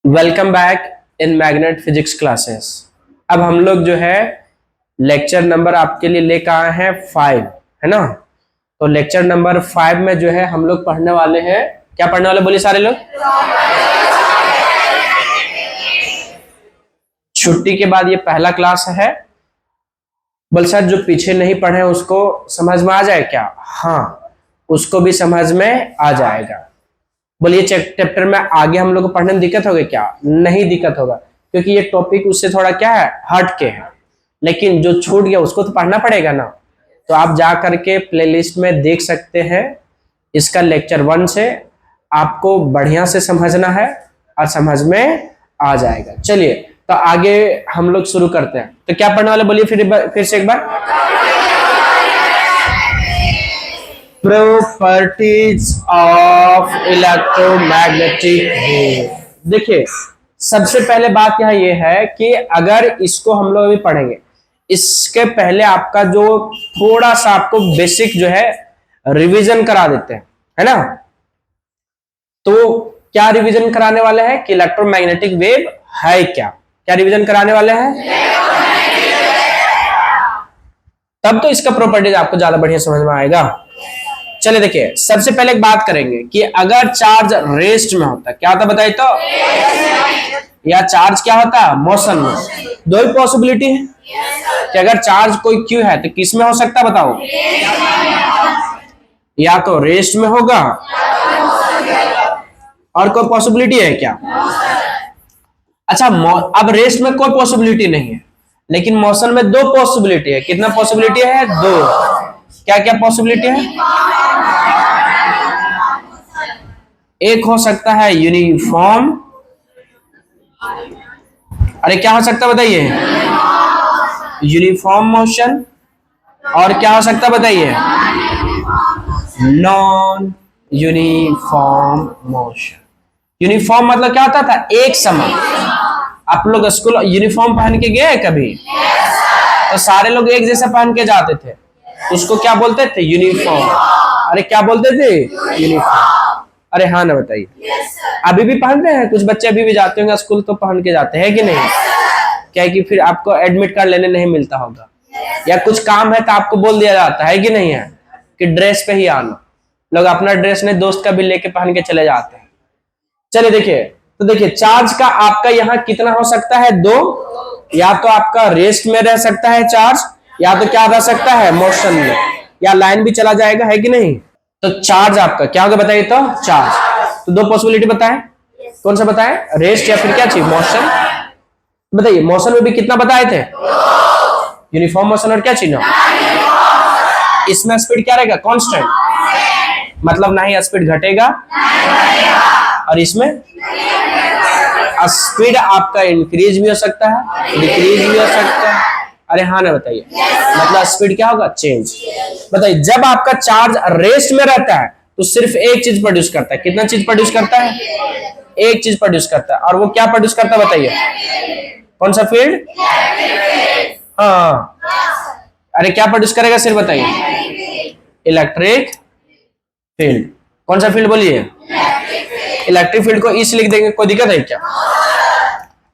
Welcome back in magnet physics classes. अब हम लोग जो है लेक्चर नंबर आपके लिए लेकर आए हैं 5, है ना। तो लेक्चर नंबर 5 में जो है हम लोग पढ़ने वाले हैं, क्या पढ़ने वाले बोलिए सारे लोग। छुट्टी के बाद ये पहला क्लास है। बोल सर जो पीछे नहीं पढ़े उसको समझ में आ जाए क्या? हाँ, उसको भी समझ में आ जाएगा। बोलिए चैप्टर में आगे हम लोग को पढ़ने में दिक्कत होगी क्या? नहीं दिक्कत होगा, क्योंकि ये टॉपिक उससे थोड़ा क्या है, हट के है। लेकिन जो छूट गया उसको तो पढ़ना पड़ेगा ना। तो आप जा करके प्लेलिस्ट में देख सकते हैं। इसका लेक्चर 1 से आपको बढ़िया से समझना है और समझ में आ जाएगा। चलिए तो आगे हम लोग शुरू करते हैं। तो क्या पढ़ने वाले बोलिए फिर से एक बार। Properties of electromagnetic wave. देखिए सबसे पहले बात यहाँ ये है कि अगर इसको हम लोग अभी पढ़ेंगे, इसके पहले आपका जो थोड़ा सा आपको बेसिक जो है रिवीजन करा देते हैं, है ना। तो क्या रिवीजन कराने वाले हैं कि इलेक्ट्रोमैग्नेटिक वेव है क्या? क्या रिवीजन कराने वाले हैं? तब तो इसका प्रॉपर्टीज आपको ज्यादा बढ़िया समझ में आएगा। चलिए देखिए सबसे पहले एक बात करेंगे कि अगर चार्ज रेस्ट में होता है, क्या होता बताइए तो, या चार्ज क्या होता है, मोशन में। दो ही पॉसिबिलिटी है कि अगर चार्ज कोई क्यू है तो किस में हो सकता है बताओ? या तो रेस्ट में होगा, और कोई पॉसिबिलिटी है क्या? अच्छा अब रेस्ट में कोई पॉसिबिलिटी नहीं है, लेकिन मोशन में दो पॉसिबिलिटी है। कितना पॉसिबिलिटी है? दो। क्या क्या पॉसिबिलिटी है? एक हो सकता है यूनिफॉर्म, अरे क्या हो सकता है बताइए? Uniform motion. और क्या हो सकता है बताइए? Non uniform motion. यूनिफॉर्म मतलब क्या होता था? एक समान। आप लोग स्कूल यूनिफॉर्म पहन के गए कभी? तो सारे लोग एक जैसा पहन के जाते थे, तो उसको क्या बोलते थे? यूनिफॉर्म। अरे क्या बोलते थे? यूनिफॉर्म। अरे हाँ ना बताइए। अभी भी पहनते हैं कुछ बच्चे, अभी भी जाते होंगे स्कूल तो पहन के जाते हैं कि नहीं? क्या कि फिर आपको एडमिट कार्ड लेने नहीं मिलता होगा, या कुछ काम है तो आपको बोल दिया जाता है कि नहीं है कि ड्रेस पे ही आना। लोग अपना ड्रेस नहीं दोस्त का भी लेके पहन के चले जाते हैं। चलिए देखिए, तो देखिए चार्ज का आपका यहाँ कितना हो सकता है? दो। या तो आपका रेस्ट में रह सकता है चार्ज, या तो क्या रह सकता है? मोशन में, या लाइन भी चला जाएगा, है कि नहीं। तो चार्ज आपका क्या होगा बताइए तो? चार्ज। तो दो पॉसिबिलिटी बताएं, कौन सा बताएं? रेस्ट या फिर क्या चाहिए? मोशन। बताइए मोशन में भी कितना बताए थे? Uniform motion. और क्या चाहिए? इसमें स्पीड क्या रहेगा? कांस्टेंट, मतलब ना ही स्पीड घटेगा, और इसमें स्पीड आपका इंक्रीज भी हो सकता है, डिक्रीज भी हो सकता है। अरे हाँ ना बताइए, मतलब स्पीड क्या होगा? चेंज। बताइए जब आपका चार्ज रेस्ट में रहता है तो सिर्फ एक चीज प्रोड्यूस करता है। कितना चीज प्रोड्यूस करता है? एक चीज प्रोड्यूस करता है। और वो क्या प्रोड्यूस करता है बताइए? कौन सा फील्ड? हाँ, अरे क्या प्रोड्यूस करेगा सिर्फ बताइए? Electric field. कौन सा फील्ड बोलिए? इलेक्ट्रिक फील्ड को इस लिख देंगे, कोई दिक्कत है क्या?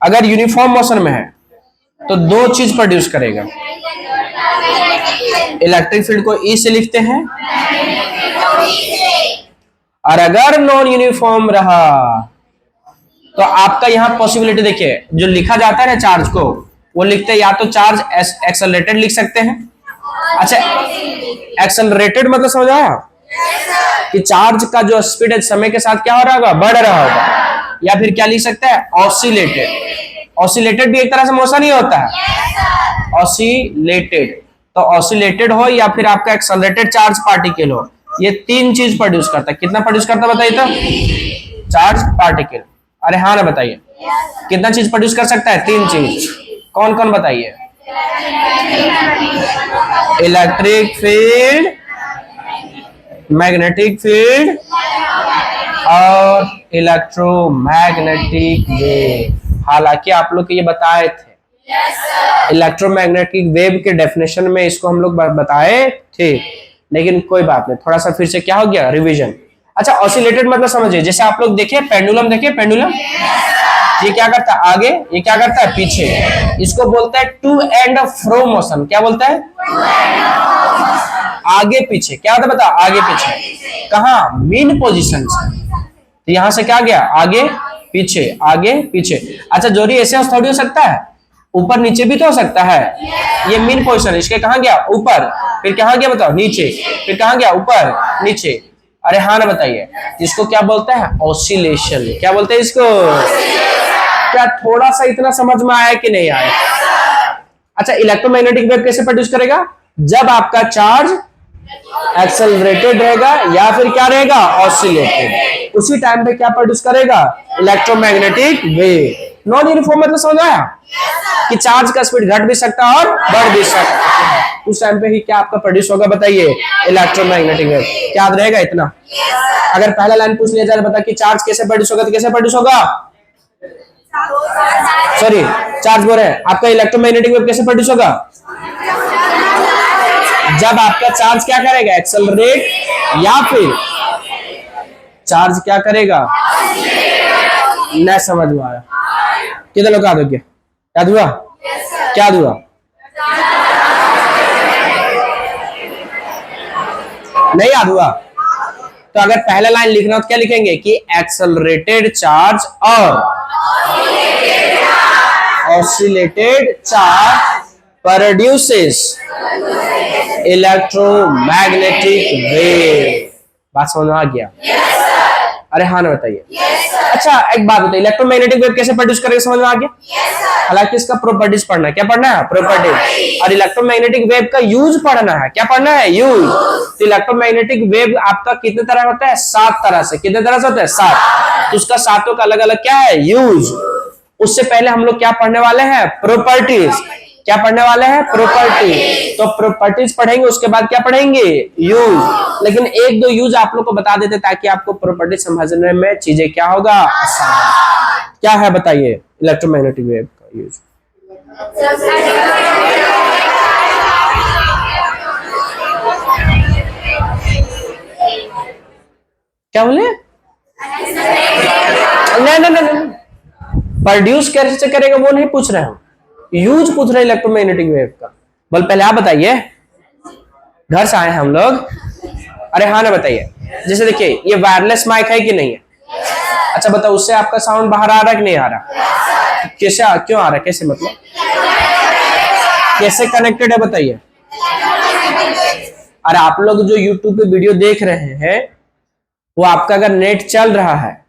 अगर यूनिफॉर्म मोशन में है तो दो चीज प्रोड्यूस करेगा। इलेक्ट्रिक फील्ड को ई से लिखते हैं, और अगर नॉन यूनिफॉर्म रहा तो आपका यहाँ पॉसिबिलिटी देखिए, जो लिखा जाता है ना चार्ज को, वो लिखते हैं या तो चार्ज एक्सेलरेटेड लिख सकते हैं। अच्छा एक्सेलरेटेड मतलब समझ आया कि चार्ज का जो स्पीड है समय के साथ क्या हो रहा होगा? बढ़ रहा होगा। या फिर क्या लिख सकता है? ऑसिलेटेड। ऑसिलेटेड भी एक तरह से मोशन ही होता है, ऑसिलेटेड। तो ऑसिलेटेड हो या फिर आपका एक्सेलरेटेड चार्ज पार्टिकल हो, ये तीन चीज प्रोड्यूस करता है। कितना प्रोड्यूस करता है बताइए तो? Charge particle. अरे हाँ ना बताइए, कितना चीज प्रोड्यूस कर सकता है? तीन चीज। कौन कौन बताइए? इलेक्ट्रिक फील्ड, मैग्नेटिक फील्ड, और इलेक्ट्रोमैग्नेटिक वेव। हालांकि आप लोग को ये बताए थे, इलेक्ट्रोमैग्नेटिक वेव के डेफिनेशन में इसको हम लोग बताए थे, लेकिन कोई बात नहीं, थोड़ा सा फिर से क्या हो गया? रिवीजन। अच्छा ऑसिलेटेड मतलब समझिए, जैसे आप लोग देखिए पेंडुलम, देखिए पेंडुलम, ये क्या करता है आगे, ये क्या करता है पीछे। इसको बोलता है टू एंड फ्रो मोशन। क्या बोलता है? आगे पीछे। क्या होता है बता? आगे पीछे। कहा? मीन पोजीशन से। तो यहां से क्या गया? आगे पीछे, आगे पीछे। अच्छा जोड़ी ऐसे थोड़ी हो सकता है, ऊपर नीचे भी तो हो सकता है। ये मीन पोजीशन, इसके कहा गया? ऊपर। फिर कहा गया बताओ? नीचे। फिर कहा गया? ऊपर नीचे। अरे हाँ ना बताइए, इसको क्या बोलते हैं? ऑसिलेशन। क्या बोलते हैं इसको? क्या थोड़ा सा इतना समझ में आया कि नहीं आया? अच्छा इलेक्ट्रोमैग्नेटिक वेव कैसे प्रोड्यूस करेगा? जब आपका चार्ज एक्सेलरेटेड रहेगा या फिर क्या रहेगा? ऑसिलेटेड। उसी टाइम पे क्या प्रोड्यूस करेगा? Electromagnetic wave. नॉन यूनिफॉर्म मतलब समझ आया कि चार्ज का स्पीड घट भी सकता है और बढ़ भी सकता है। उस टाइम पे ही क्या आपका प्रोड्यूस होगा बताइए? Electromagnetic wave. क्या याद रहेगा इतना? अगर पहला लाइन पूछ लिया जाए बता कि चार्ज कैसे प्रोड्यूस होगा, तो कैसे प्रोड्यूस होगा? सॉरी चार्ज बोल रहे हैं, आपका इलेक्ट्रोमैग्नेटिक वेव कैसे प्रोड्यूस होगा? जब आपका चार्ज क्या करेगा? एक्सेलरेट या फिर चार्ज क्या करेगा? न समझ में आया? कितने लोग याद हो गया? याद हुआ? क्या हुआ? नहीं याद हुआ? तो अगर पहला लाइन लिखना तो क्या लिखेंगे कि एक्सेलरेटेड चार्ज और oscillated charge produces electromagnetic wave. बात समझ में आ गया? अरे हाँ ना बताइए। अच्छा एक बात बताइए, इलेक्ट्रोमैग्नेटिक वेव कैसे प्रोड्यूस करेगा? समझ में आ गया? हालांकि इसका प्रॉपर्टीज पढ़ना है। क्या पढ़ना है? प्रॉपर्टीज। और इलेक्ट्रोमैग्नेटिक वेव का यूज पढ़ना है। क्या पढ़ना है? यूज। तो इलेक्ट्रोमैग्नेटिक वेव आपका कितने तरह होता है? 7 तरह से। कितने तरह से होता है? 7। तो उसका 7 का अलग अलग क्या है? यूज। उससे पहले हम लोग क्या पढ़ने वाले हैं? प्रॉपर्टीज। क्या पढ़ने वाले हैं? प्रॉपर्टी। तो प्रॉपर्टीज पढ़ेंगे, उसके बाद क्या पढ़ेंगे? यूज। लेकिन एक दो यूज आप लोग को बता देते ताकि आपको प्रॉपर्टी समझने में चीजें क्या होगा? आसान। क्या है बताइए इलेक्ट्रोमैग्नेटिक वेव का यूज? क्या बोले? नहीं नहीं नहीं, प्रोड्यूस कैसे करेगा वो नहीं पूछ रहे हम, यूज पूछ रहे इलेक्ट्रोमैग्नेटिक वेव का। बोल पहले आप बताइए, घर से आए हम लोग। अरे हाँ ना बताइए। जैसे देखिए ये वायरलेस माइक है कि नहीं है? अच्छा बताओ उससे आपका साउंड बाहर आ रहा है कि नहीं आ रहा? कैसे क्यों आ रहा है? कैसे मतलब कैसे कनेक्टेड है बताइए? अरे आप लोग जो YouTube पे वीडियो देख रहे हैं वो आपका अगर नेट चल रहा है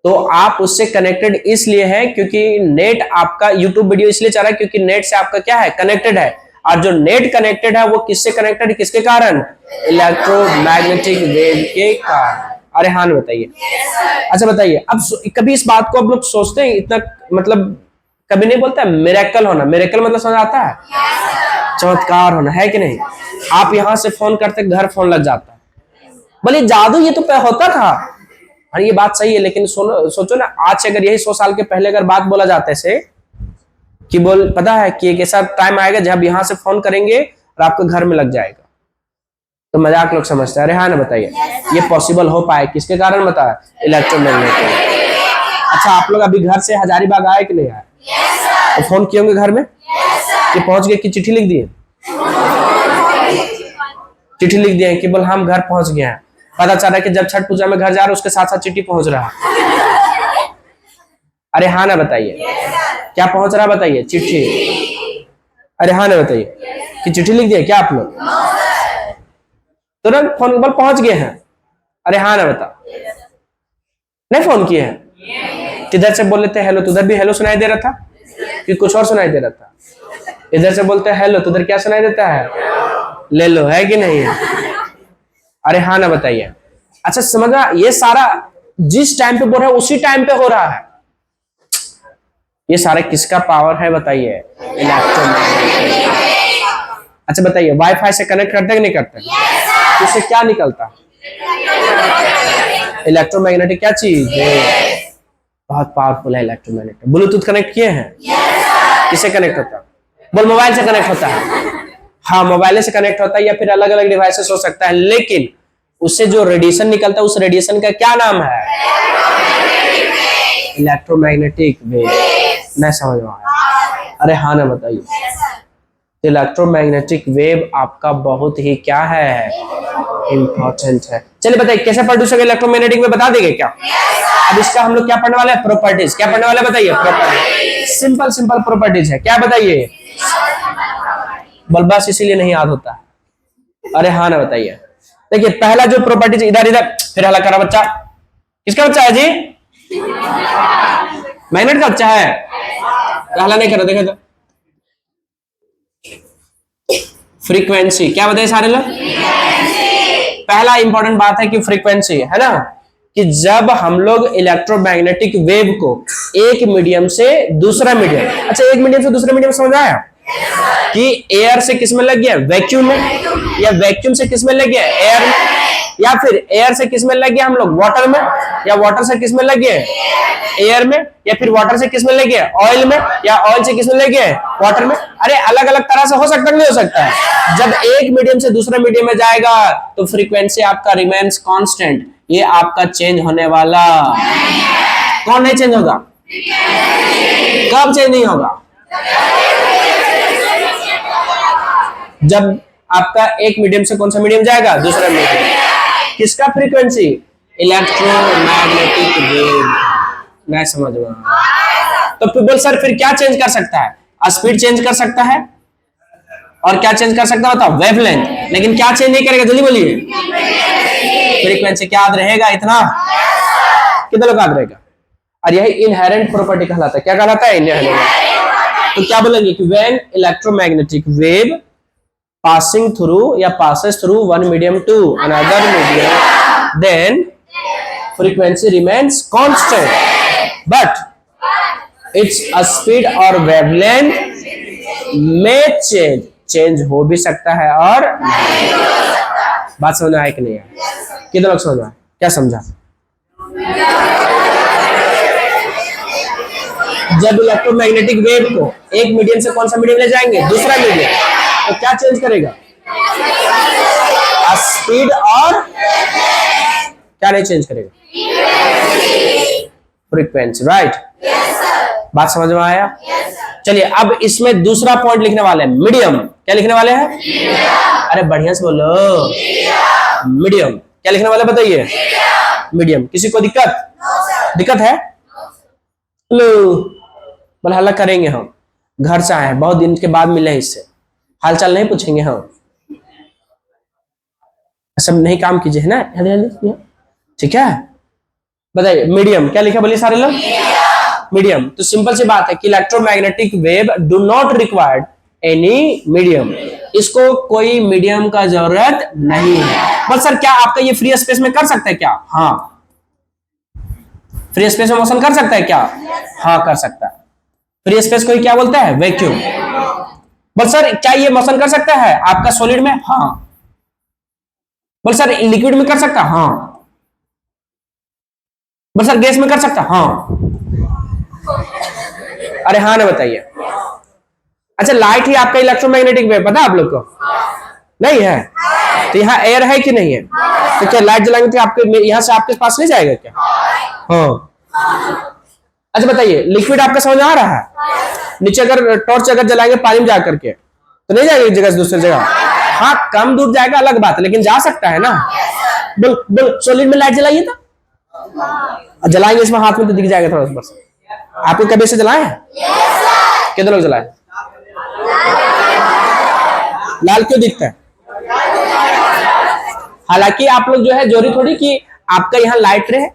तो आप उससे कनेक्टेड इसलिए है क्योंकि नेट आपका YouTube वीडियो इसलिए चल रहा है क्योंकि नेट से आपका क्या है? कनेक्टेड है। और जो नेट कनेक्टेड है वो किससे कनेक्टेड है? किसके कारण? इलेक्ट्रोमैग्नेटिक वेव के कारण। अरे हाँ बताइए। अच्छा बताइए, अब कभी इस बात को आप लोग सोचते हैं इतना, मतलब कभी नहीं बोलता मिरेकल होना? मिरेकल मतलब समझ आता है? चमत्कार होना, है कि नहीं? आप यहां से फोन करते घर फोन लग जाता है, बोले जादू ये तो होता था। और ये बात सही है, लेकिन सोचो ना आज से अगर यही 100 साल के पहले अगर बात बोला जाता है कि बोल पता है कि एक ऐसा टाइम आएगा जब यहां से फोन करेंगे और आपके घर में लग जाएगा, तो मजाक लोग समझते हैं। अरे हाँ ना बताइए, ये पॉसिबल हो पाए किसके कारण? बता, इलेक्ट्रोमैग्नेटिक। अच्छा आप लोग अभी घर से हजारीबाग आए कि नहीं आए? तो फोन किए होंगे घर में कि पहुंच गए कि चिट्ठी लिख दिए? चिट्ठी लिख दिए कि बोल हम घर पहुंच गए हैं। पता चला कि जब छठ पूजा में घर जा रहे उसके साथ साथ चिट्ठी पहुंच रहा। अरे हाँ ना बताइए, क्या पहुंच रहा बताइए? चिट्ठी। अरे हाँ ना बताइए कि चिट्ठी लिख दिए क्या आप लोग? तुरंत फोन पर पहुंच गए हैं। अरे हाँ ना बता, नहीं फोन किए हैं? किधर से बोल लेते हेलो तो उधर भी हेलो सुनाई दे रहा था कि कुछ और सुनाई दे रहा था? इधर से बोलते हेलो तो उधर क्या सुनाई देता है? ले लो, है कि नहीं है? अरे हाँ ना बताइए। अच्छा समझना, ये सारा जिस टाइम पे बोल रहा है उसी टाइम पे हो रहा है। ये सारे किसका पावर है बताइए? इलेक्ट्रोमैग्नेटिक। अच्छा बताइए, वाईफाई से कनेक्ट करते कि नहीं करते? इससे क्या निकलता? इलेक्ट्रोमैग्नेटिक क्या चीज है? बहुत पावरफुल है इलेक्ट्रोमैग्नेटिक। ब्लूटूथ कनेक्ट किए हैं? किससे कनेक्ट होता है? बोल मोबाइल से कनेक्ट होता है। हाँ मोबाइल से कनेक्ट होता है या फिर अलग अलग डिवाइसेस हो सकता है, लेकिन उससे जो रेडिएशन निकलता है उस रेडिएशन का क्या नाम है? Electromagnetic wave. नहीं समझ में आया? अरे हाँ ना बताइए। इलेक्ट्रोमैग्नेटिक वेव आपका बहुत ही क्या है? इंपॉर्टेंट है। चलिए बताइए कैसे प्रोड्यूस होगा इलेक्ट्रोमैग्नेटिक वेव, बता देंगे क्या? अब इसका हम लोग क्या पढ़ने वाले हैं? प्रॉपर्टीज। क्या पढ़ने वाले बताइए? प्रॉपर्टीज। सिंपल सिंपल प्रॉपर्टीज है। क्या बताइए? बस इसीलिए नहीं याद होता है। अरे हाँ ना बताइए। देखिए पहला जो प्रॉपर्टीज, इधर इधर फिर हल्ला करा बच्चा। किसका बच्चा है जी? मैग्नेट का बच्चा है। हल्ला नहीं करो, देखो तो। फ्रीक्वेंसी क्या बताइए सारे लोग? पहला इंपॉर्टेंट बात है कि फ्रीक्वेंसी है ना, कि जब हम लोग इलेक्ट्रोमैग्नेटिक वेव को एक मीडियम से दूसरा मीडियम, अच्छा एक मीडियम से दूसरा मीडियम समझ आया कि एयर से किस में लग गया? वैक्यूम में, या वैक्यूम से किस में लग गया? एयर में, या फिर एयर से किस में लग गया हम लोग? वाटर में, या वाटर से किस में लग गया? एयर में, या फिर वाटर से किस में लग गया? ऑयल में, या ऑयल से किस में लग गया? वाटर में। अरे अलग अलग तरह से हो सकता है, नहीं हो सकता है? जब एक मीडियम से दूसरा मीडियम में जाएगा तो फ्रीक्वेंसी आपका रिमेन्स कांस्टेंट, ये आपका चेंज होने वाला। कौन नहीं चेंज होगा? कब चेंज नहीं होगा? जब आपका एक मीडियम से कौन सा मीडियम जाएगा? दूसरा मीडियम। किसका फ्रीक्वेंसी? Electromagnetic wave. नहीं समझ में? तो फिर बोल सर फिर क्या चेंज कर सकता है? स्पीड चेंज कर सकता है, और क्या चेंज कर सकता है बताओ? वेवलेंथ। लेकिन क्या चेंज नहीं करेगा? जल्दी बोलिए। फ्रीक्वेंसी क्या याद रहेगा? इतना कितना लोग याद रहेगा? और यही इनहेरेंट प्रॉपर्टी कहलाता है। क्या कहलाता है? इनहेरेंट। तो क्या बोलेंगे कि when electromagnetic wave passing through या passes through one medium to another medium, then frequency remains constant, but its speed or wavelength may change हो भी सकता है और बात समझ में आया कि नहीं है? कितने लोग समझ में? क्या समझा? जब इलेक्ट्रोमैग्नेटिक वेव को एक मीडियम से कौन सा मीडियम ले जाएंगे? दूसरा मीडियम, तो क्या चेंज करेगा? स्पीड, और क्या नहीं चेंज करेगा? फ्रीक्वेंसी। राइट? बात समझ में आया? चलिए अब इसमें दूसरा पॉइंट लिखने वाले हैं, मीडियम। क्या लिखने वाले हैं? अरे बढ़िया से बोलो। मीडियम। क्या लिखने वाले बताइए? मीडियम। किसी को दिक्कत है? लो बोले हल्ला करेंगे हम, घर से आए हैं, बहुत दिन के बाद मिले, इससे हालचाल नहीं पूछेंगे हम। सब नहीं काम कीजिए है ना? ठीक है बताइए मीडियम क्या लिखा बोलिए सारे लोग? मीडियम। तो सिंपल सी बात है कि electromagnetic wave do not required any medium, इसको कोई मीडियम का जरूरत नहीं है। बस सर क्या आपका ये फ्री स्पेस में कर सकता है क्या? हाँ फ्री स्पेस में मोशन कर सकता है क्या? हाँ कर सकता है। फ्री स्पेस को क्या बोलता है? वैक्यूम। बोल सर क्या ये मोशन कर सकता है आपका सॉलिड में? हाँ। बोल सर लिक्विड में कर सकता? हाँ। बोल सर गैस में कर सकता? हाँ। अरे हाँ ना बताइए। अच्छा लाइट ही आपका इलेक्ट्रोमैग्नेटिक वेव, पता है आप लोग को? नहीं है? तो यहाँ एयर है कि नहीं है? तो क्या लाइट जलाएंगे तो आपके यहाँ से आपके पास नहीं जाएगा क्या? हाँ। अच्छा बताइए लिक्विड आपका समझ आ रहा है? नीचे अगर टॉर्च अगर जलाएंगे पानी में जा करके तो नहीं जाएगा एक जगह से दूसरी जगह? हाँ कम दूर जाएगा अलग बात है, लेकिन जा सकता है ना। बोल सॉलिड में लाइट जलाइए तो जलाएंगे, इसमें हाथ में तो दिख जाएगा थोड़ा बस। आपको कभी से जलाए? कितने लोग जलाए? लाल क्यों दिखता है? हालांकि आप लोग जो है जोरी थोड़ी कि आपका यहाँ लाइट रहे,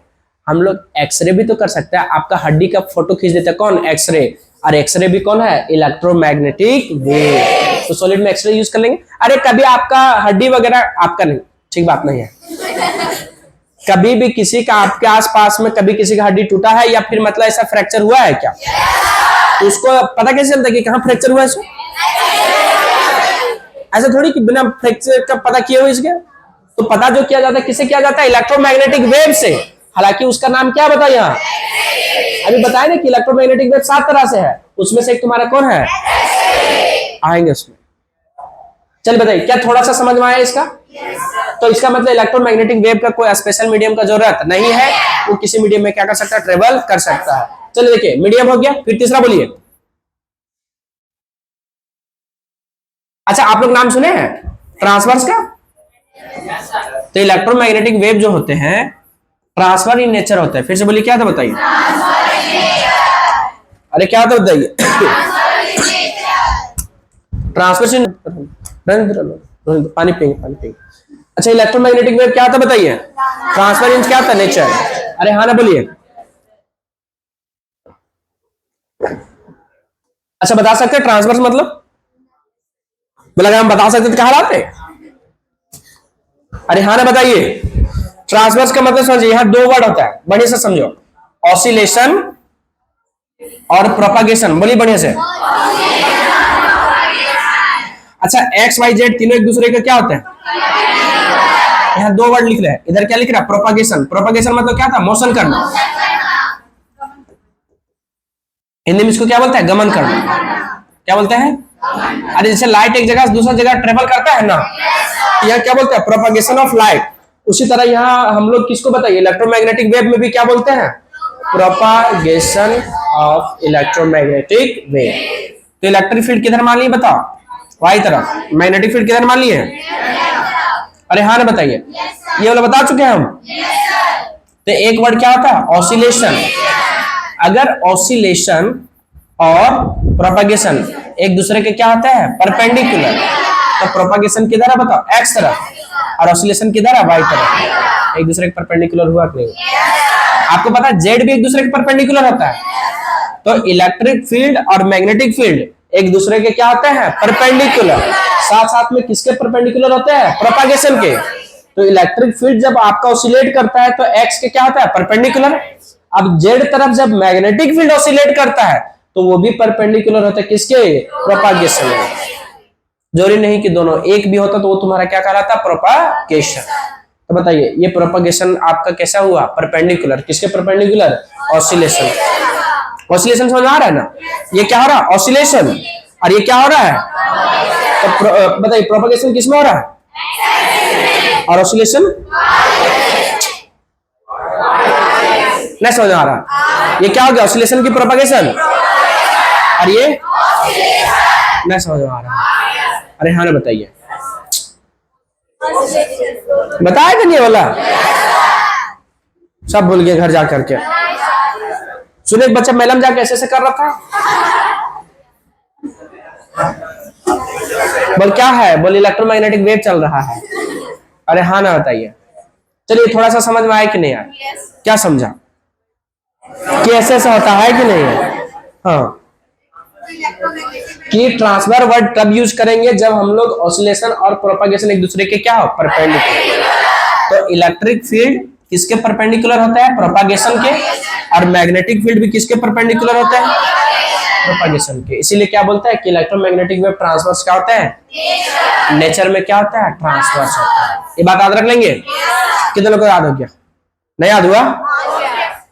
हम लोग एक्सरे भी तो कर सकते हैं। आपका हड्डी का फोटो खींच देता है कौन? एक्सरे। और एक्सरे भी कौन है? Electromagnetic wave. तो सॉलिड में एक्सरे यूज कर लेंगे। अरे कभी आपका हड्डी वगैरह आपका नहीं, ठीक बात नहीं है, कभी भी किसी का आपके आसपास में कभी किसी का हड्डी टूटा है या फिर मतलब ऐसा फ्रैक्चर हुआ है क्या? तो उसको पता कैसे चलता है कि कहाँ फ्रैक्चर हुआ है? ऐसा थोड़ी कि बिना फ्रैक्चर का पता किए हुए इसके। तो पता जो किया जाता है किससे किया जाता है? इलेक्ट्रोमैग्नेटिक वेव से। हालांकि उसका नाम क्या बताया यहाँ? अभी बताया ना कि इलेक्ट्रोमैग्नेटिक वेव 7 तरह से है, उसमें से एक तुम्हारा कौन है? आएंगे उसमें। चल बताइए क्या थोड़ा सा समझ में आया इसका? तो इसका मतलब इलेक्ट्रोमैग्नेटिक वेव का कोई स्पेशल मीडियम का जरूरत नहीं है, वो किसी मीडियम में क्या कर सकता है, ट्रेवल कर सकता है। चलिए देखिए, मीडियम हो गया, फिर तीसरा बोलिए। अच्छा, आप लोग नाम सुने हैं ट्रांसवर्स का? तो इलेक्ट्रोमैग्नेटिक वेव जो होते हैं ट्रांसफर इन नेचर होता है। फिर से बोलिए, क्या था बताइए? अरे क्या था बताइए? ट्रांसमिशन। पानी पिएंगे, पानी पिएंगे। अच्छा, इलेक्ट्रोमैग्नेटिक वेव क्या था बताइए? ट्रांसफर इन क्या था, नेचर। अरे हाँ ना बोलिए। अच्छा, बता सकते हैं ट्रांसवर्स मतलब? बोला अगर हम बता सकते तो क्या हालात है? अरे हाँ ना बताइए। ट्रांसवर्स का मतलब समझिए, यहाँ दो वर्ड होता है, बढ़िया से समझो। ऑसिलेशन और प्रोपागेशन। बोलिए बढ़िया से। अच्छा, एक्स वाई जेड तीनों एक दूसरे का क्या होते हैं? यहाँ दो वर्ड लिख रहे हैं, इधर क्या लिख रहा है? प्रोपागेशन। प्रोपागेशन मतलब क्या था? मोशन करना। हिंदी में इसको क्या बोलते हैं? गमन करना। क्या बोलते हैं? अरे जैसे लाइट एक जगह से दूसरा जगह ट्रेवल करता है ना, यह क्या बोलते हैं? Propagation of light. उसी तरह यहाँ हम लोग किसको बताइए? इलेक्ट्रोमैग्नेटिक वेव में भी क्या बोलते हैं? Propagation of electromagnetic wave. तो इलेक्ट्रिक फील्ड किधर मान ली बताओ? वाई तरफ। मैग्नेटिक फील्ड किधर मान लिए? अरे हाँ ना बताइए। ये वाला बता चुके हैं हम। तो एक वर्ड क्या होता है? ऑसिलेशन। अगर ऑसिलेशन और प्रोपागेशन एक दूसरे के क्या होते हैं? परपेंडिकुलर। तो प्रोपागेशन किधर है बताओ? एक्स तरफ, और ऑसिलेशन किधर है? वाई तरफ। एक दूसरे के परपेंडिकुलर हुआ कि नहीं? आपको पता है जेड भी एक दूसरे के परपेंडिकुलर होता है। तो इलेक्ट्रिक फील्ड और मैग्नेटिक फील्ड एक दूसरे के क्या होते हैं? परपेंडिकुलर। साथ साथ में किसके परपेंडिकुलर होते हैं? प्रोपागेशन के। तो इलेक्ट्रिक फील्ड जब आपका ऑसिलेट करता है तो एक्स के क्या होता है? परपेंडिकुलर। अब जेड तरफ जब मैग्नेटिक फील्ड ऑसिलेट करता है तो वो भी परपेंडिकुलर होता है किसके? प्रोपागेशन में। जरूरी नहीं कि दोनों, एक भी होता तो वो तुम्हारा क्या कहलाता? प्रोपागेशन। तो बताइए, ये प्रोपागेशन आपका कैसा हुआ? परपेंडिकुलर। किसके परपेंडिकुलर? ऑसिलेशन। ऑसिलेशन समझ आ रहा है ना? ये क्या हो रहा है? ऑसिलेशन। और ये क्या हो रहा है? तो बताइए, प्रोपागेशन किसमें हो रहा है और ऑसिलेशन नहीं समझ आ रहा? ये क्या हो गया? ऑसिलेशन की प्रोपागेशन, और ये नहीं समझ आ रहा। अरे हाँ ना बताइए। बताया कि नहीं बोला? सब भूल गए घर जा करके। सुने, एक बच्चा मैलम जाके ऐसे कर रहा था। बोल क्या है? बोल इलेक्ट्रोमैग्नेटिक वेव चल रहा है। अरे हाँ ना बताइए। चलिए, थोड़ा सा समझ में आया कि नहीं आया? क्या समझा कि ऐसे ऐसा होता है कि नहीं है? हाँ, कि ट्रांसफर वर्ड तब यूज करेंगे जब हम लोग ऑसिलेशन और प्रोपागेशन एक दूसरे के क्या हो? परपेंडिकुलर। तो इलेक्ट्रिक फील्ड किसके परपेंडिकुलर होता है? प्रोपागेशन के। और मैग्नेटिक फील्ड भी किसके परपेंडिकुलर होता है? प्रोपागेशन के। इसीलिए क्या बोलते हैं कि इलेक्ट्रोमैग्नेटिक वेव ट्रांसवर्स क्या होता है? नेचर में क्या होता है? ट्रांसवर्स होता है। ये बात याद रख लेंगे। कितने लोगों को याद हो गया? नहीं याद हुआ?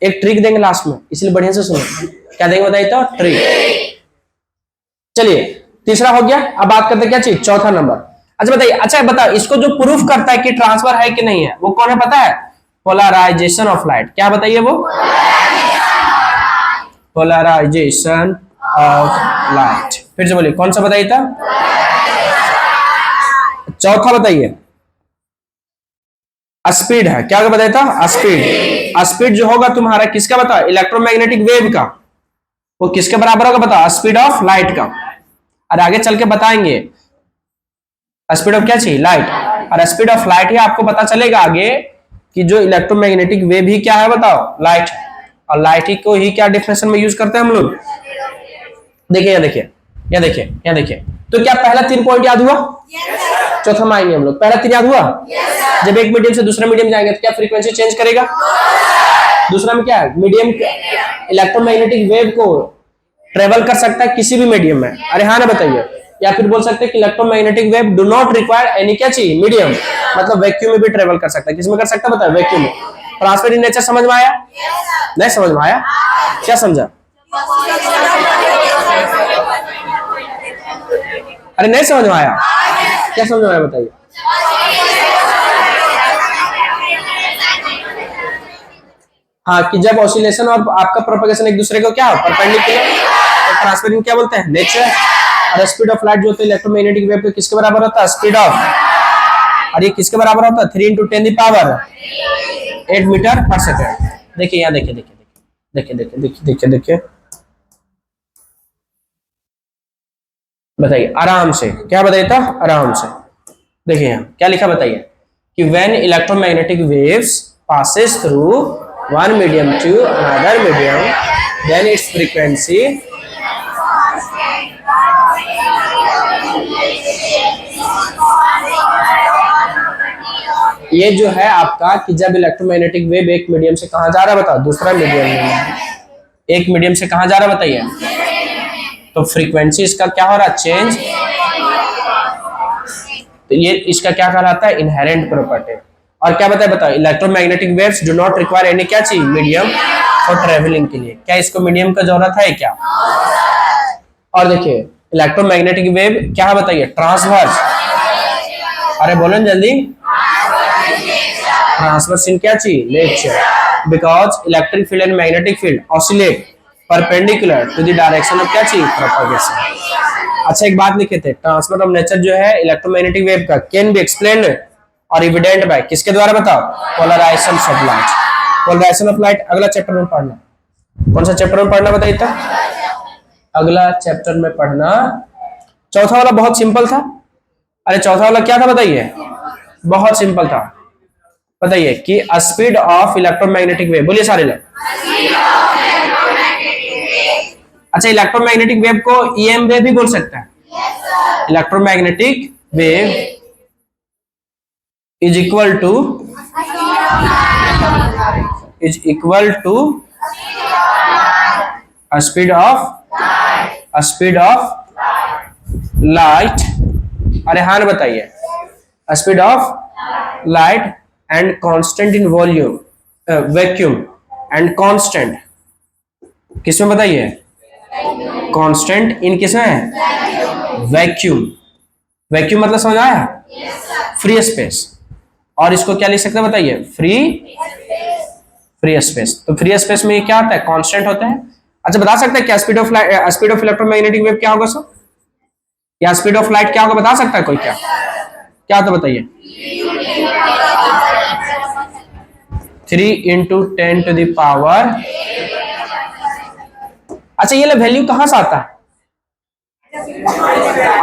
एक ट्रिक देंगे लास्ट में, इसलिए बढ़िया से सुनो। क्या देंगे बताइए तो? ट्रिक। चलिए, तीसरा हो गया। अब बात करते हैं क्या चीज? चौथा नंबर। अच्छा बताइए। अच्छा बताओ, इसको जो प्रूफ करता है कि ट्रांसफर है कि नहीं है, वो कौन है पता है? Polarization of light. क्या बताइए वो? Polarization of light. फिर से बोलिए, कौन सा बताइए था? चौथा बताइए। स्पीड है। क्या बताया था? स्पीड। स्पीड जो होगा तुम्हारा किसका बताओ? इलेक्ट्रोमैग्नेटिक वेव का। वो किसके बराबर होगा बताओ? स्पीड ऑफ लाइट का। और आगे चल के बताएंगे स्पीड ऑफ क्या चाहिए? लाइट। और स्पीड ऑफ लाइट ही आपको पता चलेगा आगे कि जो इलेक्ट्रोमैग्नेटिक वेव ही क्या है बताओ? लाइट। और लाइट ही को ही क्या डेफिनेशन में यूज करते हैं हम लोग? देखिए, यहाँ देखिए, यहाँ देखिए, यहाँ देखिए। तो क्या पहला 3 पॉइंट याद हुआ? चौथा में आएंगे हम लोग। पहला 3 याद हुआ? जब एक मीडियम से दूसरे मीडियम जाएंगे तो क्या फ्रीक्वेंसी चेंज करेगा? दूसरा में क्या है? मीडियम इलेक्ट्रोमैग्नेटिक वेव को ट्रेवल कर सकता है किसी भी मीडियम में। अरे हाँ ना बताइए। या फिर बोल सकते हैं कि electromagnetic wave do not require any क्या चाहिए? मीडियम। मतलब वैक्यूम में भी ट्रेवल कर सकता है। किसमें कर सकता है बताओ? वैक्यूम में। ट्रांसफर इन नेचर समझ में आया? नहीं समझ में आया? क्या समझा? अरे नहीं समझ में आया? क्या समझ में आया बताइए? हाँ, कि जब ऑसिलेशन और आपका प्रोपगेशन एक दूसरे को क्या हो परपेंडिकुलर, तो ट्रांसमिटिंग क्या बोलते हैं नेचर। और स्पीड ऑफ लाइट जो होता है इलेक्ट्रोमैग्नेटिक वेव के किसके बराबर होता है स्पीड ऑफ, और ये किसके बराबर होता है 3 × 10⁸ 8 मीटर पर सेकेंड। देखिए यहाँ देखिए देखिए देखिए देखिए देखिए देखिए देखिए बताइए आराम से क्या बताइए था, आराम से देखिए यहाँ क्या लिखा बताइए कि when electromagnetic waves passes through one medium to another medium then its frequency ये जो है आपका कि जब इलेक्ट्रोमैग्नेटिक वेव एक मीडियम से कहां जा रहा है बताओ दूसरा मीडियम में, एक मीडियम से कहां जा रहा है बताइए, तो फ्रीक्वेंसी इसका क्या हो रहा है चेंज, तो ये इसका क्या कहलाता है इनहेरेंट प्रॉपर्टी। और क्या बताए बताओ electromagnetic waves do not require any क्या चाहिए मीडियम फॉर ट्रेवलिंग के लिए, क्या इसको मीडियम का जरूरत है क्या। और देखिए इलेक्ट्रोमैग्नेटिक वेव क्या है बताइए ट्रांसवर्स, अरे बोलो जल्दी, ट्रांसवर्स इन क्या चाहिए nature, because electric field and magnetic field oscillate perpendicular to the direction of क्या चाहिए प्रोपगेशन। अच्छा एक बात लिखे थे ट्रांसफर ऑफ नेचर जो है इलेक्ट्रोमैग्नेटिक वेव का कैन बी एक्सप्लेन्ड और एविडेंट बाय किसके द्वारा बताओ polarization of light, polarization of light अगला चैप्टर में पढ़ना, कौन सा चैप्टर में पढ़ना बताइए तो, अगला चैप्टर में पढ़ना। चौथा वाला बहुत सिंपल था, अरे चौथा वाला क्या था बताइए, बहुत सिंपल था, बताइए कि स्पीड ऑफ इलेक्ट्रोमैग्नेटिक वेव, बोलिए सारे लोग। अच्छा इलेक्ट्रोमैग्नेटिक वेव को ईएम वेव भी बोल सकता है, electromagnetic wave is equal to a speed of light, अरे हाँ बताइए speed of light and constant in volume vacuum and constant किसमें बताइए, कांस्टेंट इन किसमें है वैक्यूम, वैक्यूम मतलब समझ आया फ्री स्पेस, और इसको क्या लिख सकते हैं बताइए फ्री स्पेस, तो फ्री स्पेस में क्या होता है कांस्टेंट होता है। अच्छा बता सकते हैं क्या स्पीड ऑफ इलेक्ट्रोमैग्नेटिक वेव क्या होगा सर, या स्पीड ऑफ लाइट क्या होगा बता सकता है कोई, क्या होता बताइए 3 × 10⁻। अच्छा ये वैल्यू कहां से आता है,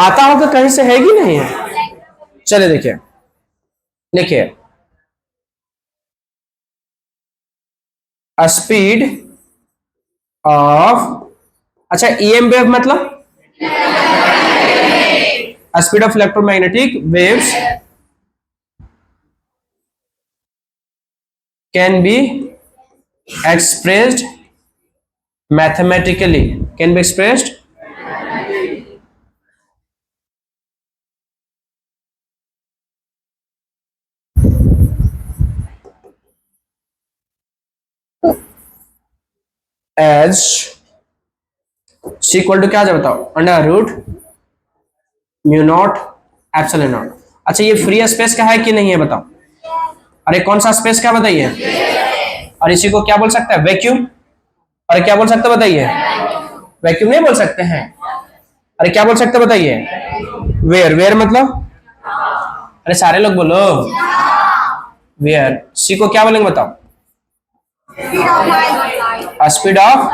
आता होगा कहीं से, है कि नहीं है, चले देखिए लिखिए स्पीड ऑफ, अच्छा ईएम वेव मतलब speed of electromagnetic waves can be expressed mathematically, can be expressed as equal to क्या है बताओ √μ0ε0। अच्छा ये फ्री स्पेस का है कि नहीं है बताओ, अरे कौन सा स्पेस का बताइए, और इसी को क्या बोल सकता है वैक्यूम, अरे क्या बोल सकते बताइए वैक्यूम नहीं बोल सकते हैं, अरे क्या बोल सकते बताइए वेयर, वेयर मतलब, अरे सारे लोग बोलो वेयर, सी को क्या बोलेंगे बताओ स्पीड ऑफ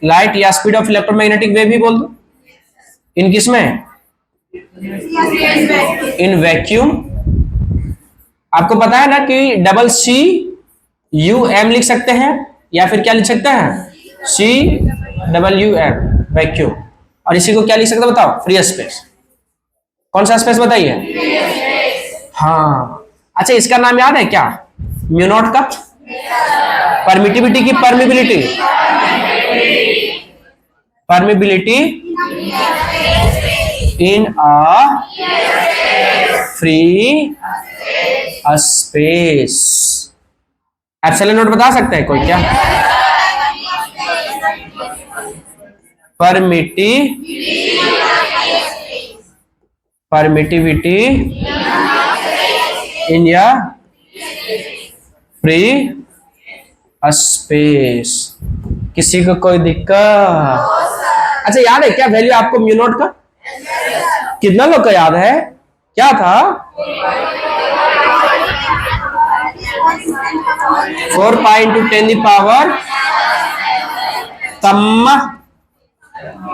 लाइट या स्पीड ऑफ इलेक्ट्रोमैग्नेटिक वेव भी बोल दो, इन किसमें इन वैक्यूम। आपको पता है ना कि CUM लिख सकते हैं या फिर क्या लिख सकते हैं CWM वैक्यूम, और इसी को क्या लिख सकते हैं बताओ फ्री स्पेस, कौन सा स्पेस बताइए, हाँ अच्छा इसका नाम याद है क्या μ0 का, परमिटिविटी की permeability, permeability in a free space, epsilon not बता सकते हैं कोई क्या, परमिटिविटी इन या फ्री स्पेस। किसी को कोई दिक्कत? अच्छा याद है क्या वैल्यू आपको म्यू नॉट का? कितना लोग का याद है? क्या था? 4 पाई इंटू 10⁻,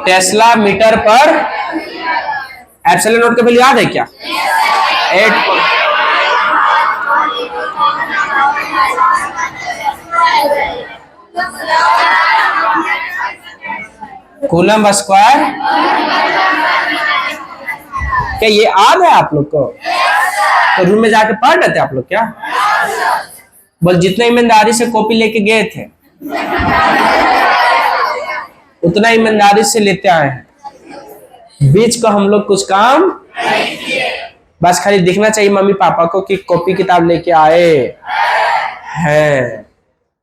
टेस्ला मीटर पर। एप्सिलॉन नॉट का वैल्यू याद है क्या? 8 कूलम स्क्वायर। क्या ये याद है आप लोग को? तो रूम में जाके पढ़ रहे थे आप लोग क्या? बस जितना ईमानदारी से कॉपी लेके गए थे उतना ईमानदारी से लेते आए हैं। बीच को हम लोग कुछ काम बस खाली दिखना चाहिए मम्मी पापा को कि कॉपी किताब लेके आए हैं।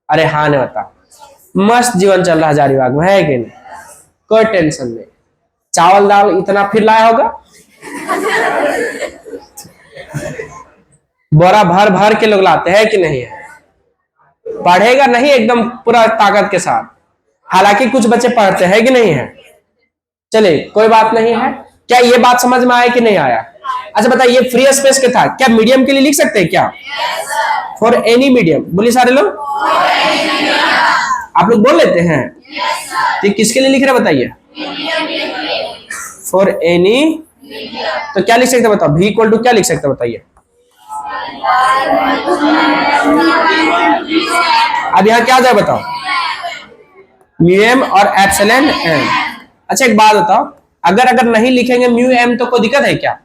अरे हाँ ने बता, मस्त जीवन चल रहा हजारीबाग में, है कि नहीं? कोई टेंशन नहीं। चावल दाल इतना फिर लाया होगा, बोरा भर भर के लोग लाते हैं कि नहीं है? पढ़ेगा नहीं एकदम पूरा ताकत के साथ। हालांकि कुछ बच्चे पढ़ते हैं कि नहीं है। चलिए कोई बात नहीं है। क्या ये बात समझ में आया कि नहीं आया? अच्छा बताइए, फ्री स्पेस के था क्या मीडियम के लिए लिख सकते हैं क्या? For any medium. बोलिए सारे लोग। आप लोग बोल लेते हैं? तो किसके लिए लिख रहे बताइए? For any. तो क्या लिख सकते बताओ? v इक्वल टू क्या लिख सकते बताइए? अब यहाँ क्या जाए बताओ? म्यू एम और एप्सिलॉन एम। अच्छा एक बात बताओ, अगर नहीं लिखेंगे म्यू एम तो कोई दिक्कत है क्या?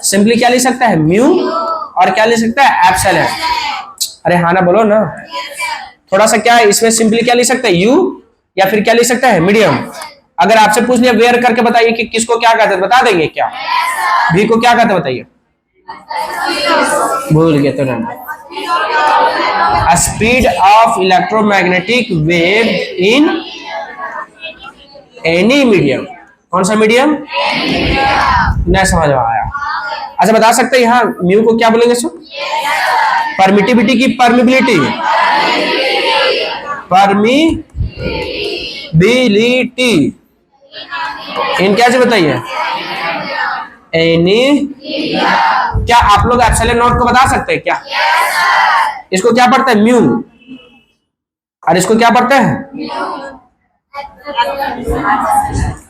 सिंपली क्या लिख सकता है? म्यू और क्या लिख सकता है? एप्सिलॉन। अरे हाँ ना बोलो ना। थोड़ा सा क्या है इसमें, सिंपली क्या लिख सकते हैं? यू, या फिर क्या लिख सकता है? मीडियम। अगर आपसे पूछ लिया वेयर करके बताइए कि किसको क्या कहते हैं, बता देंगे क्या? भी को क्या कहते हैं बताइए? भूल गए तो ना। Speed of electromagnetic wave in any medium. कौन सा मीडियम? नहीं समझ में आया? अच्छा बता सकते हैं यहाँ म्यू को क्या बोलेंगे? सो परमिटिविटी की परमिबिलिटी। परमिबिलिटी इन क्या से बताइए? एनी। क्या आप लोग एप्सिलॉन नॉट को बता सकते हैं क्या? इसको क्या पढ़ते हैं? म्यू। और इसको क्या पढ़ते हैं?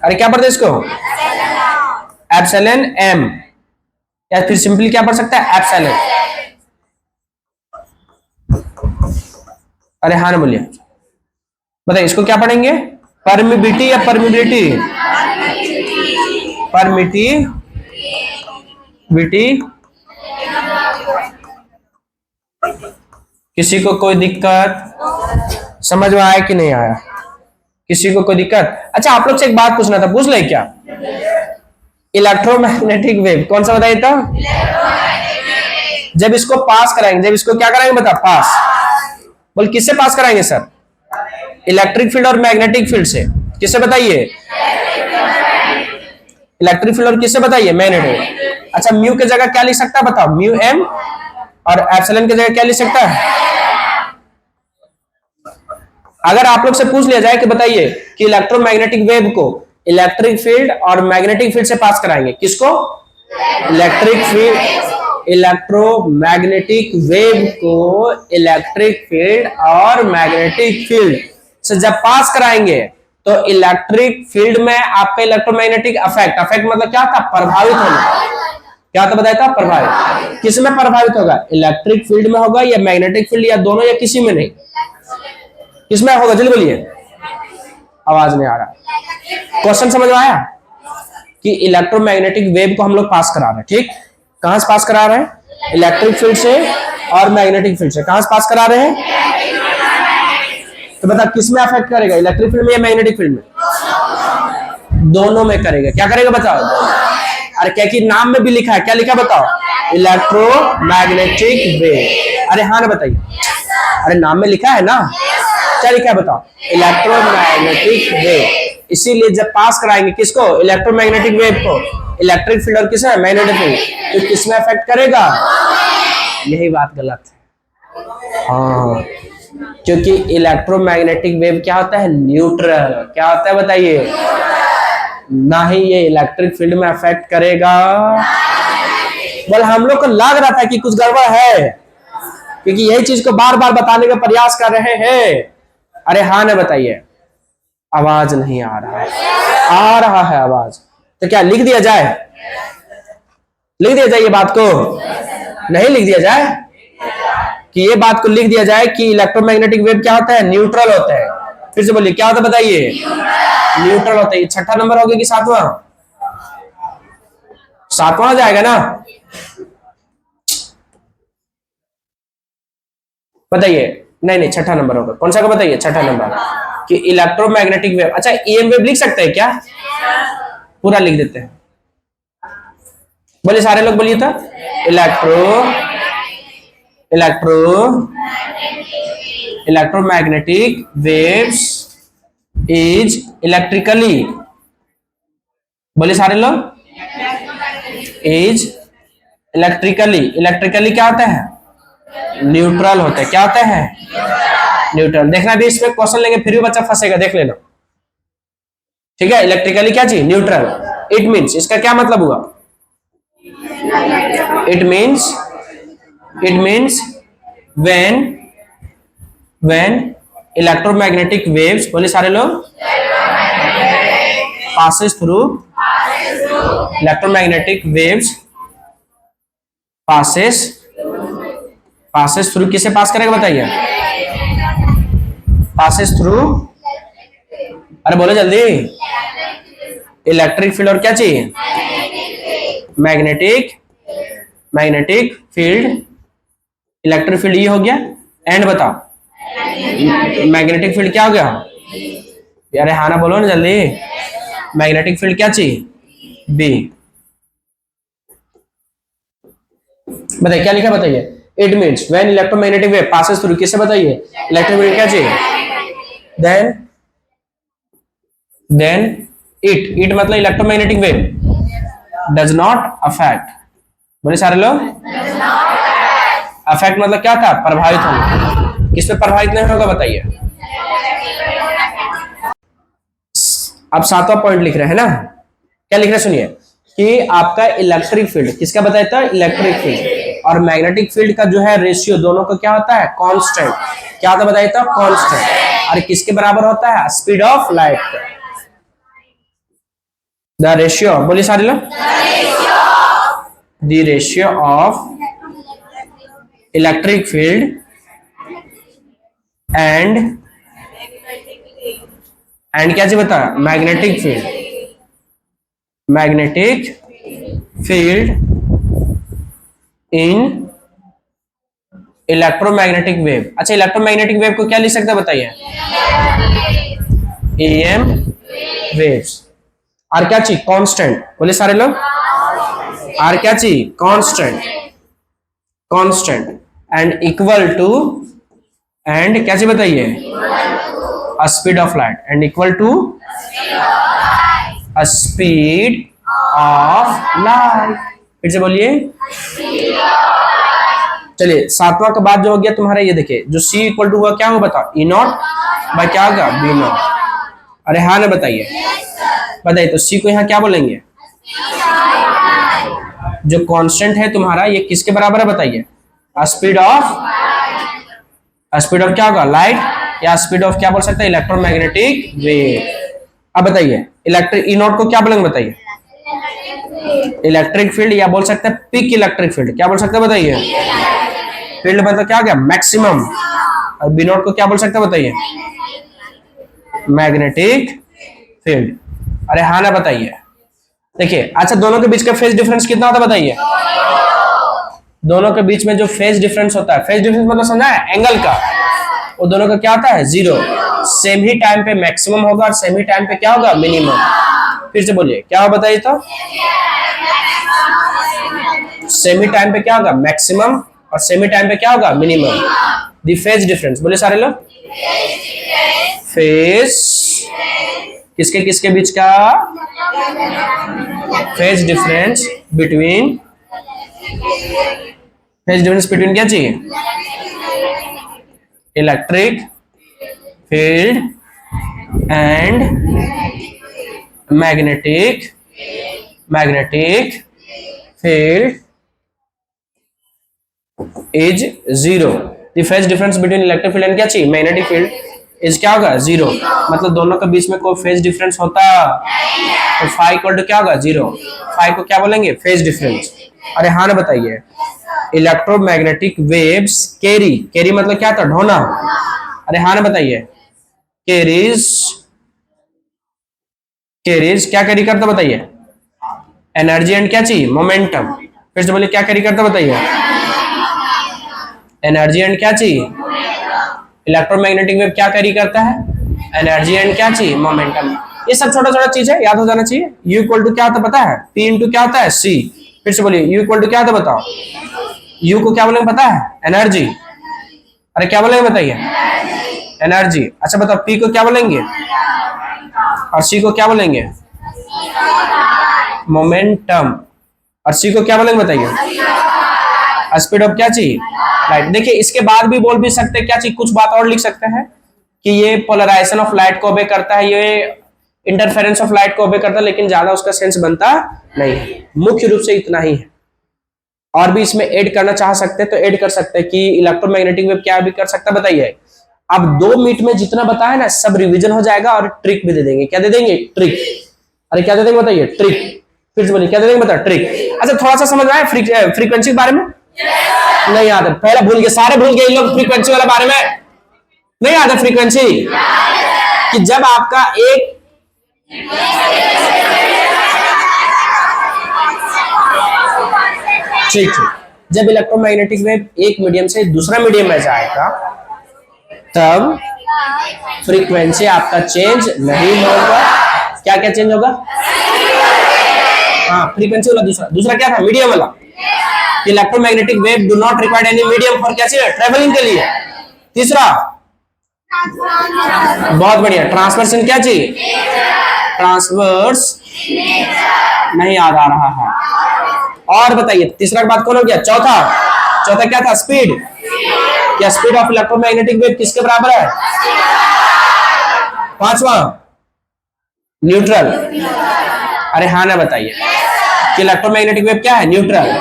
अरे क्या पढ़ते हैं इसको? Epsilon M. या फिर सिंपली क्या पढ़ सकता है? एप्सिलॉन। अरे हाँ ना बोलिए, बताइए इसको क्या पढ़ेंगे? परमिबिलिटी या परमिबिलिटी? परमिटिविटी। किसी को कोई दिक्कत? समझ में आया कि नहीं आया? किसी को कोई दिक्कत? अच्छा आप लोग से एक बात पूछना था, पूछ ले क्या? इलेक्ट्रोमैग्नेटिक वेव कौन सा बताइए था? जब इसको पास कराएंगे, जब इसको क्या कराएंगे बता? पास। बोल किससे पास कराएंगे सर? इलेक्ट्रिक फील्ड और मैग्नेटिक फील्ड से। किससे बताइए? इलेक्ट्रिक फील्ड और किससे बताइए? मैग्नेटिक। अच्छा म्यू की जगह क्या लिख सकता है बताओ? Mu M. और एप्सिलॉन की जगह क्या लिख सकता है? अगर आप लोग से पूछ लिया जाए कि बताइए कि इलेक्ट्रोमैग्नेटिक वेव को इलेक्ट्रिक फील्ड और मैग्नेटिक फील्ड से पास कराएंगे, किसको? Electric field. इलेक्ट्रोमैग्नेटिक वेव को इलेक्ट्रिक फील्ड और मैग्नेटिक फील्ड से जब पास कराएंगे तो इलेक्ट्रिक फील्ड में आपका इलेक्ट्रोमैग्नेटिक अफेक्ट मतलब क्या था? प्रभावित होना। क्या था बताया था? प्रभावित। किस में प्रभावित होगा? इलेक्ट्रिक फील्ड में होगा या मैग्नेटिक फील्ड, या दोनों, या किसी में नहीं? किसमें होगा? जल्दी बोलिए, आवाज नहीं आ रहा। क्वेश्चन समझ में आया कि इलेक्ट्रोमैग्नेटिक वेव को हम लोग पास करा रहे हैं। ठीक, कहां से पास करा रहे हैं? इलेक्ट्रिक फील्ड से और मैग्नेटिक फील्ड से। कहां से पास करा रहे हैं? तो बता किस में अफेक्ट करेगा? इलेक्ट्रिक फील्ड में या मैग्नेटिक फील्ड में? दोनों में करेगा। क्या करेगा बताओ? अरे क्या कि नाम में भी लिखा है, क्या लिखा बताओ? Electromagnetic wave. अरे हाँ ना बताइए। अरे नाम में लिखा है ना, क्या लिखा है बताओ? Electromagnetic wave. इसीलिए जब पास कराएंगे किसको? इलेक्ट्रोमैग्नेटिक वेव को इलेक्ट्रिक फील्ड और किस है? मैग्नेटिक फील्ड, तो किस में अफेक्ट करेगा? यही बात गलत है। हाँ क्योंकि इलेक्ट्रोमैग्नेटिक वेव क्या होता है, न्यूट्रल। क्या होता है बताइए, ना ही ये इलेक्ट्रिक फील्ड में अफेक्ट करेगा। बोल हम लोग को लग रहा था कि कुछ गड़बड़ है, क्योंकि यही चीज को बार बार बताने का प्रयास कर रहे हैं। अरे हाँ ना बताइए, आवाज नहीं आ रहा है, आ रहा है आवाज। तो क्या लिख दिया जाए, लिख दिया जाए ये बात को, नहीं लिख दिया जाए कि ये बात को लिख दिया जाए कि इलेक्ट्रोमैग्नेटिक वेव क्या होता है, न्यूट्रल होता है। फिर से बोलिए क्या होता है बताइए, न्यूट्रल होता है। छठा नंबर हो गया कि सातवां, सातवां आ जाएगा ना, बताइए। नहीं नहीं छठा नंबर होगा, कौन सा का बताइए, छठा नंबर कि इलेक्ट्रोमैग्नेटिक वेव। अच्छा ईएम वेव लिख सकते हैं क्या, पूरा लिख देते हैं। बोलिए सारे लोग बोलिए तो, इलेक्ट्रोमैग्नेटिक वेव्स इज इलेक्ट्रिकली, बोलिए सारे लोग, इज इलेक्ट्रिकली क्या होता है, न्यूट्रल होता है। क्या होता है, न्यूट्रल। देखना भी इसमें क्वेश्चन लेंगे फिर भी बच्चा फंसेगा, देख लेना, ठीक है। इलेक्ट्रिकली क्या चीज, न्यूट्रल। इट मीन्स, इसका क्या मतलब हुआ, it means when electromagnetic waves, बोले सारे लोग, passes through, electromagnetic waves passes through, किसे पास करेगा बताइए, passes through, अरे बोलो जल्दी, इलेक्ट्रिक फील्ड और क्या चाहिए, मैग्नेटिक फील्ड। इलेक्ट्रिक फील्ड ये हो गया, एंड बताओ मैग्नेटिक फील्ड क्या हो गया, अरे हाँ ना बोलो ना जल्दी, मैग्नेटिक फील्ड क्या चाहिए, बी। बताइए क्या लिखा बताइए, it means when electromagnetic wave passes through, किसे बताइए, इलेक्ट्रिक फील्ड क्या चाहिए, देन इट मतलब electromagnetic wave does not affect, बोले सारे लोग, अफेक्ट मतलब क्या था, प्रभावित होना। किस पे प्रभावित नहीं होगा बताइए। अब सातवां पॉइंट लिख रहे हैं ना, क्या लिख रहे हैं सुनिए, कि आपका इलेक्ट्रिक फील्ड किसका बताया था, इलेक्ट्रिक फील्ड और मैग्नेटिक फील्ड का जो है रेशियो, दोनों का क्या होता है, कांस्टेंट। क्या होता बताया था, कांस्टेंट। और किसके बराबर होता है, speed of light. The ratio, बोलिए सारे लोग, the ratio of electric field and क्या चीज बता, मैग्नेटिक फील्ड इन इलेक्ट्रोमैग्नेटिक वेव। अच्छा इलेक्ट्रोमैग्नेटिक वेव को क्या लिख सकते हैं बताइए, एम वेव्स। और क्या चीज, कांस्टेंट, बोले सारे लोग, और क्या चीज, constant and equal to, and क्या चीज बताइए, speed of light, and equal to speed of light. फिर से बोलिए, चलिए सातवां के बाद जो हो गया तुम्हारा, ये देखिए जो C इक्वल टू हुआ क्या होगा बताओ, ई नॉट बाय क्या होगा, बी नॉट। अरे हाँ ना बताइए, बताइए तो C को यहाँ क्या बोलेंगे, जो कांस्टेंट है तुम्हारा ये किसके बराबर है बताइए, स्पीड ऑफ क्या होगा, लाइट, या स्पीड ऑफ क्या बोल सकते हैं, इलेक्ट्रोमैग्नेटिक वेव। अब बताइए इलेक्ट्रिक ई नॉट को क्या बोलेंगे बताइए, इलेक्ट्रिक फील्ड, या बोल सकते हैं पीक इलेक्ट्रिक फील्ड। क्या बोल सकते हैं बताइए, फील्ड मतलब क्या हो गया, मैक्सिमम। और बी नॉट को क्या बोल सकते हैं बताइए, मैग्नेटिक फील्ड। अरे हाँ ना बताइए, देखिए अच्छा दोनों के बीच का फेज डिफरेंस कितना होता है बताइए, दोनों के बीच में जो फेज डिफरेंस होता है, फेज डिफरेंस मतलब समझा है, एंगल का, वो दोनों का क्या होता है, जीरो। सेम ही टाइम पे मैक्सिमम होगा और सेम ही टाइम पे क्या होगा, मिनिमम। फिर से बोलिए क्या होगा बताइए तो, सेम ही टाइम पे क्या होगा, मैक्सिमम, और सेम ही टाइम पे क्या होगा, मिनिमम। द फेज डिफरेंस, बोले सारे लोग, फेज किसके किसके बीच का, phase difference between, phase difference between क्या चाहिए, electric field and magnetic field is zero. The phase difference between electric field and क्या चाहिए, मैग्नेटिक फील्ड इज क्या होगा, जीरो। मतलब दोनों के बीच में कोई फेज डिफरेंस होता तो फाई इक्वल टू क्या होगा, जीरो। फाई को क्या बोलेंगे, फेज डिफरेंस। अरे हाँ ना बताइए, इलेक्ट्रोमैग्नेटिक वेव्स कैरी मतलब क्या था, ढोना। अरे हाँ ना बताइए, कैरीज क्या कैरी करता बताइए, एनर्जी एंड क्या चाहिए, मोमेंटम। फिर से बोलिए, क्या कैरी करता बताइए, एनर्जी एंड क्या चाहिए। इलेक्ट्रोमैग्नेटिक वेव क्या कैरी करता है, एनर्जी एंड क्या चाहिए, मोमेंटम। ये सब छोटा छोटा चीज है, याद हो जाना चाहिए। U इक्वल टू क्या होता है पता है, P इंटू क्या होता है, C। फिर से बोलिए, U इक्वल टू क्या होता है बताओ। U को क्या बोलेंगे पता है, एनर्जी। अरे क्या बोलेंगे बताइए, एनर्जी। अच्छा बताओ, P को क्या बोलेंगे और C को क्या बोलेंगे, मोमेंटम। और C को क्या बोलेंगे बताइए, स्पीड ऑफ क्या चाहिए, लाइट। देखिए इसके बाद भी बोल भी सकते हैं क्या चाहिए, कुछ बात और लिख सकते हैं कि ये पोलराइजेशन ऑफ लाइट को ओबे करता है, ये इंटरफेरेंस ऑफ लाइट को ओबे करता है, लेकिन ज्यादा उसका सेंस बनता नहीं है। मुख्य रूप से इतना ही है। और भी इसमें ऐड करना चाह सकते हैं तो ऐड कर सकते हैं कि इलेक्ट्रोमैग्नेटिक वेव क्या भी कर सकता है बताइए। अब 2 मिनट में जितना बताया ना सब रिवीजन हो जाएगा और ट्रिक भी दे देंगे। क्या दे देंगे, ट्रिक। अरे क्या दे देंगे बताइए, ट्रिक। फिर से बोलिए, क्या दे देंगे बता, ट्रिक। अच्छा थोड़ा सा समझ आया फ्रीक्वेंसी के बारे में, नहीं याद है, पहले भूल गए, सारे भूल गए लोग फ्रीक्वेंसी वाले बारे में, नहीं याद है फ्रीक्वेंसी, कि जब आपका एक ठीक जब इलेक्ट्रोमैग्नेटिक वेव एक मीडियम से दूसरा मीडियम में जाएगा तब फ्रीक्वेंसी आपका चेंज नहीं होगा। क्या क्या चेंज होगा, हाँ फ्रीक्वेंसी वाला दूसरा क्या था, मीडियम वाला। Electromagnetic wave do not require any medium for क्या चाहिए, ट्रेवलिंग के लिए। तीसरा बहुत बढ़िया, ट्रांसवर्स क्या चाहिए, ट्रांसवर्स नहीं याद आ रहा है। और बताइए तीसरा बात कौन हो गया, चौथा क्या था, स्पीड। क्या स्पीड ऑफ इलेक्ट्रोमैग्नेटिक वेव किसके बराबर है, 5वां न्यूट्रल। अरे हाँ ना बताइए कि इलेक्ट्रोमैग्नेटिक वेव क्या है, न्यूट्रल।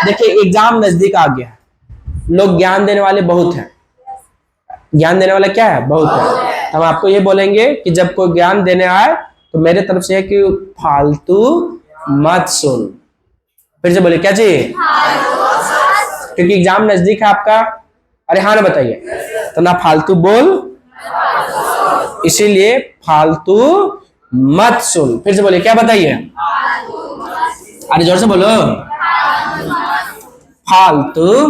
देखिए एग्जाम नजदीक आ गया, लोग ज्ञान देने वाले बहुत हैं, ज्ञान देने वाला क्या है, बहुत है। हम आपको ये बोलेंगे कि जब कोई ज्ञान देने आए तो मेरे तरफ से है कि फालतू मत सुन। फिर से बोलिए, क्या चाहिए, क्योंकि एग्जाम नजदीक है आपका। अरे हाँ ना बताइए, तो ना फालतू बोल, इसीलिए फालतू मत सुन। फिर से बोलिए, क्या बताइए, अरे जोर से बोलो, फालतू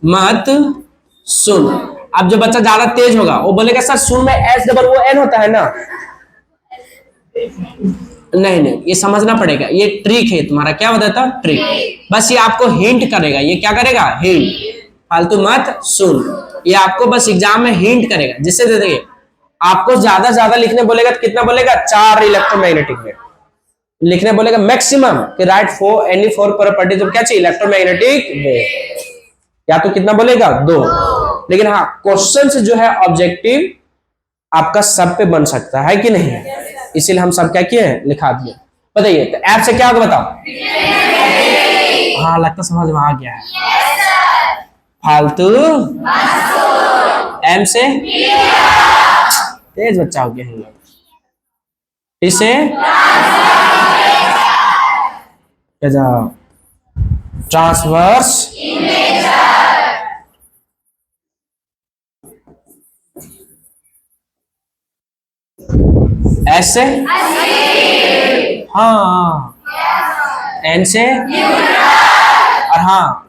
मत सुन। अब जो बच्चा ज्यादा तेज होगा वो बोलेगा सर सुन में एस डबल वो एन होता है ना, नहीं ये समझना पड़ेगा, ये ट्रिक है तुम्हारा। क्या बताता, ट्रिक। बस ये आपको हिंट करेगा, ये क्या करेगा, हिंट। फालतू मत सुन, ये आपको बस एग्जाम में हिंट करेगा, जिससे दे देंगे आपको ज्यादा लिखने बोलेगा तो कितना बोलेगा, 4 इलेक्ट्रोमैग्नेटिक वेव लिखने बोलेगा मैक्सिमम, कि right for any 4 properties of क्या चाहिए, इलेक्ट्रोमैग्नेटिक वेव। या तो कितना बोलेगा, 2। लेकिन हाँ क्वेश्चन जो है ऑब्जेक्टिव आपका सब पे बन सकता है कि नहीं, इसीलिए हम सब क्या किए हैं, लिखा दिए। बताइए तो ऐप से क्या होगा बताओ, हाँ लगता समझ में आ गया है। फालतू एम से तेज बच्चा हो गया हम लोग, इसे ट्रांसवर्स एस से, हाँ एन से, और हाँ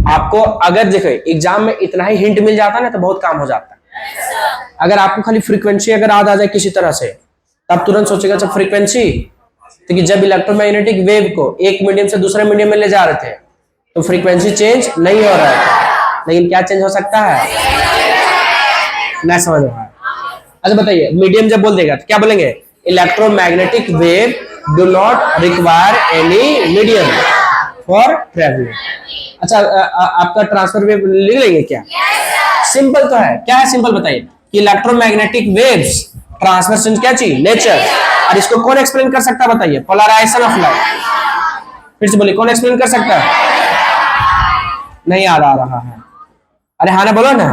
आपको अगर देखे एग्जाम में इतना ही हिंट मिल जाता ना तो बहुत काम हो जाता है। अगर आपको खाली फ्रीक्वेंसी अगर याद आ जाए किसी तरह से, तब तुरंत सोचेगा जब फ्रीक्वेंसी, तो कि जब इलेक्ट्रोमैग्नेटिक वेव को एक मीडियम से दूसरे मीडियम में ले जा रहे थे तो फ्रीक्वेंसी चेंज नहीं हो रहा था, लेकिन क्या चेंज हो सकता है, नहीं समझ रहा है। अच्छा बताइए मीडियम जब बोल देगा तो क्या बोलेंगे, electromagnetic wave do not require any medium for travelling. अच्छा आपका ट्रांसफर वेव लिख लेंगे क्या? सिंपल तो है, क्या है सिंपल बताइए कि इलेक्ट्रोमैग्नेटिक वेव्स ट्रांसवर्स क्या चीज नेचर, और इसको कौन एक्सप्लेन कर सकता है बताइए? Polarization of light. फिर से बोलिए, कौन एक्सप्लेन कर सकता है? नहीं याद आ रहा है, अरे हाँ ना बोलो ना।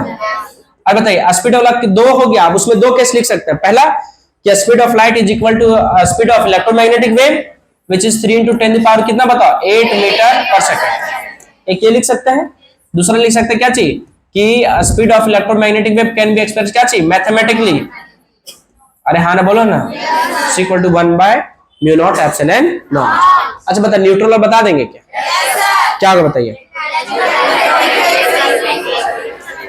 अब बताइए स्पीड ऑफ लाइट दो हो गया, अब उसमें दो केस लिख सकते हैं। पहला कि speed of light is equal to speed of electromagnetic wave which is 3 × 10⁻, कितना बताओ, 8 मीटर पर सेकंड। एक ये लिख सकते हैं। दूसरा लिख सकते हैं क्या चीज कि speed of electromagnetic wave can be express क्या चीज मैथमेटिकली। अरे हाँ ना बोलो ना, इक्वल टू 1/μ0 ε0। अच्छा बता न्यूट्रल बता देंगे क्या? क्या होगा बताइए?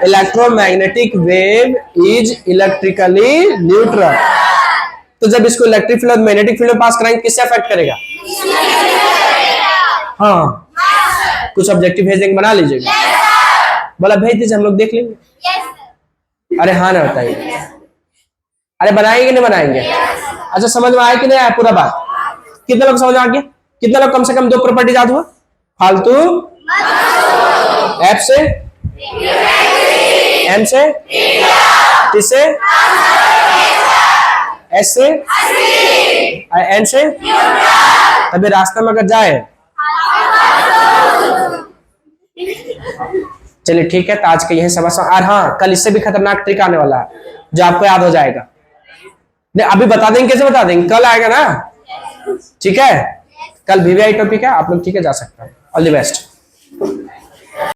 Electromagnetic wave is electrically neutral. तो जब इसको इलेक्ट्रिक फील्ड और मैग्नेटिक फील्ड में पास कराएंगे किससे अफेक्ट करेगा? हाँ, कुछ ऑब्जेक्टिव भेज देंगे, बना लीजिएगा। बोला भेज दीजिए, हम लोग देख लेंगे। अरे हाँ ना बताइए, अरे बनाएंगे नहीं बनाएंगे? अच्छा समझ में आया कि नहीं आया पूरा बात? कितने लोग समझ आ गया? कितने लोग कम से कम दो प्रॉपर्टी याद हुआ? फालतू एफ से, एम से, टी से, एस से, एन से, तभी रास्ते में अगर जाए। चलिए ठीक है, तो आज के यही समझ। और हाँ, कल इससे भी खतरनाक ट्रिक आने वाला है जो आपको याद हो जाएगा। नहीं अभी बता देंगे, कैसे बता देंगे, कल आएगा ना, ठीक है? कल वीवीआई टॉपिक है, आप लोग ठीक है जा सकते हैं। All the best.